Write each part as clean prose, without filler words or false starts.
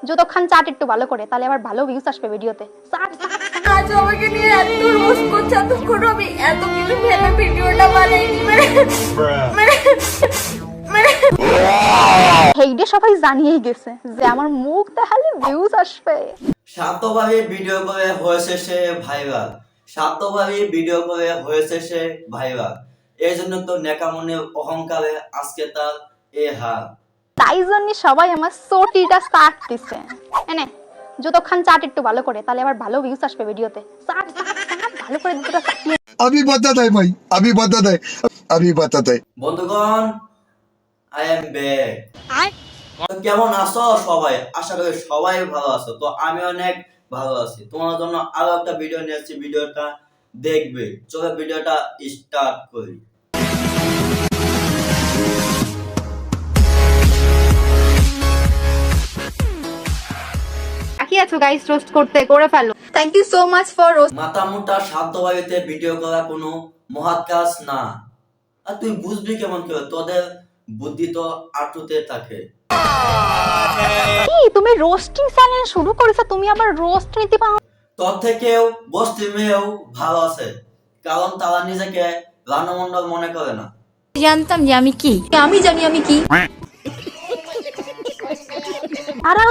যতক্ষণ চাট একটু ভালো করে তাহলে আবার ভালো ভিউজ আসবে ভিডিওতে। আজ আমাকে নিয়ে এত রোস্ট করছে, এতক্ষণ আমি এত কিছু ভেবে ভিডিওটা বানাইনি। হেইডে সবাই জানিয়েই গেছে যে আমার মুখ দেখালে ভিউজ আসবে। স্বার্থভাবে ভিডিও করে হয়েছে সে ভাইরাল, স্বার্থভাবে ভিডিও করে হয়েছে সে ভাইরাল। এই জন্য তো নেকামনের অহংকারে আজকে তার এ হার। তাই জন্য সবাই আমার সোটিটা চাট দিছে। এনে যতক্ষণ চাট একটু ভালো করে তাহলে আবার ভালো ভিউজ আসবে ভিডিওতে। চাট ভালো করে দুটো চাটিয়ে अभी बताता है भाई, अभी बताता है, अभी बताता है। বন্ধুগণ, আই এম ব্যাক। কেমন আছো সবাই? আশা করি সবাই ভালো আছো। তো আমি অনেক ভালো আছি। তোমার জন্য আরো একটা ভিডিও নিয়ে এসেছি, ভিডিওটা দেখবে। চলো ভিডিওটা স্টার্ট করি। বাকি আছো গাইস রোস্ট করতে, করে ফেলো। Thank you so much for roast. মাথা মোটা সাধ্যবাড়িতে ভিডিও করা কোনো মহৎ কাজ না। আর তুই বুঝবি কেমন করে? তোদের বুদ্ধি তো আটুতে থাকে। কি তুমি রোস্টিং চ্যানেল শুরু করেছো, তুমি আবার রোস্ট নিতে পারো? তোর থেকেও বস্তি মেয়েও ভালো আছে, কারণ তারা নিজেকে রানমন্ডল মনে করে না। জানতাম যে আমি কি, আমি জানি আমি কি।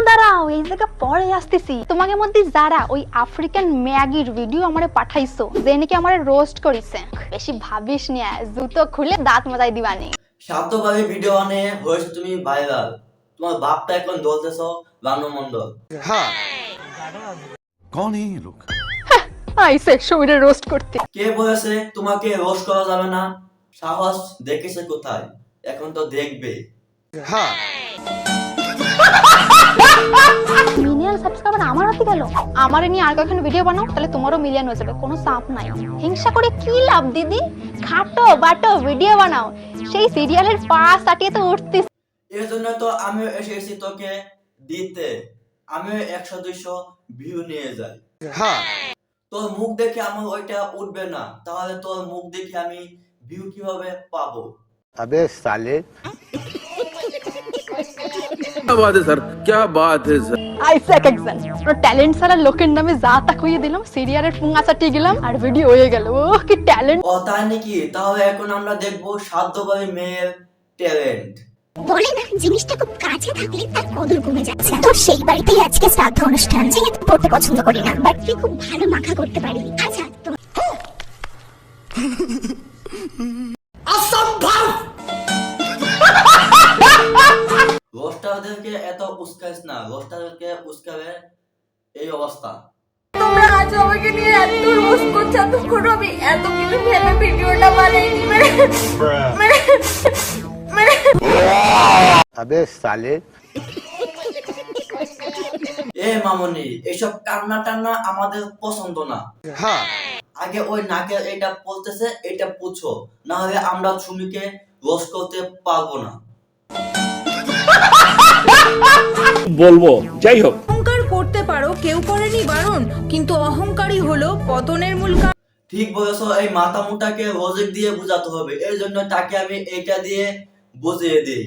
দাঁড়াও এই জায়গা পরে আসতেছি। তোমাকে মধ্যে যারা ওই আফ্রিকান ম্যাগির ভিডিও আমারে পাঠাইছো, যে নাকি আমারে রোস্ট করিছে, বেশি ভাবিস নিয়ে জুতো খুলে দাঁত মাজাই দিবানি। স্বার্থভাবে ভিডিও বানিয়ে হয়েছে তুমি ভাইরাল। তোমার বাপটা এখন বলতেছ রানমন্ডল। कौन है ये लोग? আইসে 100 মিনিট রোস্ট করতে। কে বলেছে তোমাকে রোস্ট করা যাবে না? সাহস দেখেছে কোথায়? এখন তো দেখবে। মিলিয়ন সাবস্ক্রাইবার আমার হাতে গেল। আমারে নিয়ে আর কখন ভিডিও বানাও, তাহলে তোমারও মিলিয়ন হয়ে যাবে, কোনো চাপ নাই। হিংসা করে কি লাভ দিদি? খাটো বাটো ভিডিও বানাও, সেই সিরিয়ালের পাস আটিয়ে তো উঠতে। এর জন্য তো আমিও এসেছি তোকে দিতে। আমিও 100-200 ভিউ নিয়ে যাই। তোর মুখ দেখে আমার ওইটা উঠবে না, তাহলে তোর মুখ দেখে আমি ভিউ কিভাবে পাবো? अबे साले क्या बात है सर, क्या बात है सर। আইসে এক একজন পুরো ট্যালেন্ট সারা লোকের নামে যা তা কইয়ে দিলাম, সিরিয়ালের পুঙ্গা চাটিয়ে গেলাম, আর ভিডিও হয়ে গেল। ও কি ট্যালেন্ট! ও তাই নাকি? তাহলে এখন আমরা দেখবো সাধ্যবাদী মেয়ের ট্যালেন্ট। বলে না জিনিসটা খুব কাছে থাকলে তার কদর কমে যাচ্ছে। তো সেই বাড়িতেই আজকে শ্রাদ্ধ অনুষ্ঠান। যেহেতু পড়তে পছন্দ করি না, বাট তুই খুব ভালো মাখা করতে পারি। আচ্ছা রোস্টারদেরকে এত উস্কাইস না, রোস্টারদেরকে উস্কাবে এই অবস্থা। তোমরা আজ আমাকে নিয়ে এত রোস্ট করছো, এতক্ষণ আমি এত কিছু ভেবে ভিডিওটা বানাইনি। अबे साले এ মামনি, এসব কান্না টান্না আমাদের পছন্দ না। আগে ওই নাকের এটা বলতেছে এটা পুছো, না হলে আমরা সুমিকে রোস্ট করতে পারবো না। বলবো যাই হোক, অহংকার করতে পারো, কেউ করেনি বারণ, কিন্তু অহংকারই হলো পতনের মূল কারণ। ঠিক বলেছো, এই মাথা মুটাকে লজিক দিয়ে বুঝাতে হবে। এই জন্য তাকে আমি এইটা দিয়ে বুঝিয়ে দিই।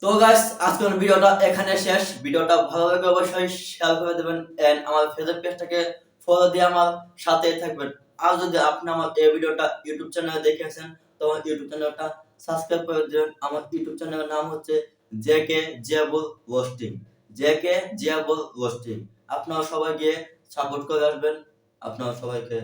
তো গাইস, আজকের ভিডিওটা এখানে শেষ। ভিডিওটা ভালো লাগলে অবশ্যই শেয়ার করে দেবেন এন্ড আমার ফেসবুক পেজটাকে ফলো দিয়ে আমার সাথে থাকবেন। আর যদি আপনি আমার এই ভিডিওটা ইউটিউব চ্যানেলে দেখেছেন, তো আমার ইউটিউব চ্যানেলটা সাবস্ক্রাইব করে দিবেন। আমার ইউটিউব চ্যানেলের নাম হচ্ছে JK Jiabul roasting, JK Jiabul roasting. আপনারা সবাই গিয়ে সাপোর্ট করে আসবেন। আপনারা সবাইকে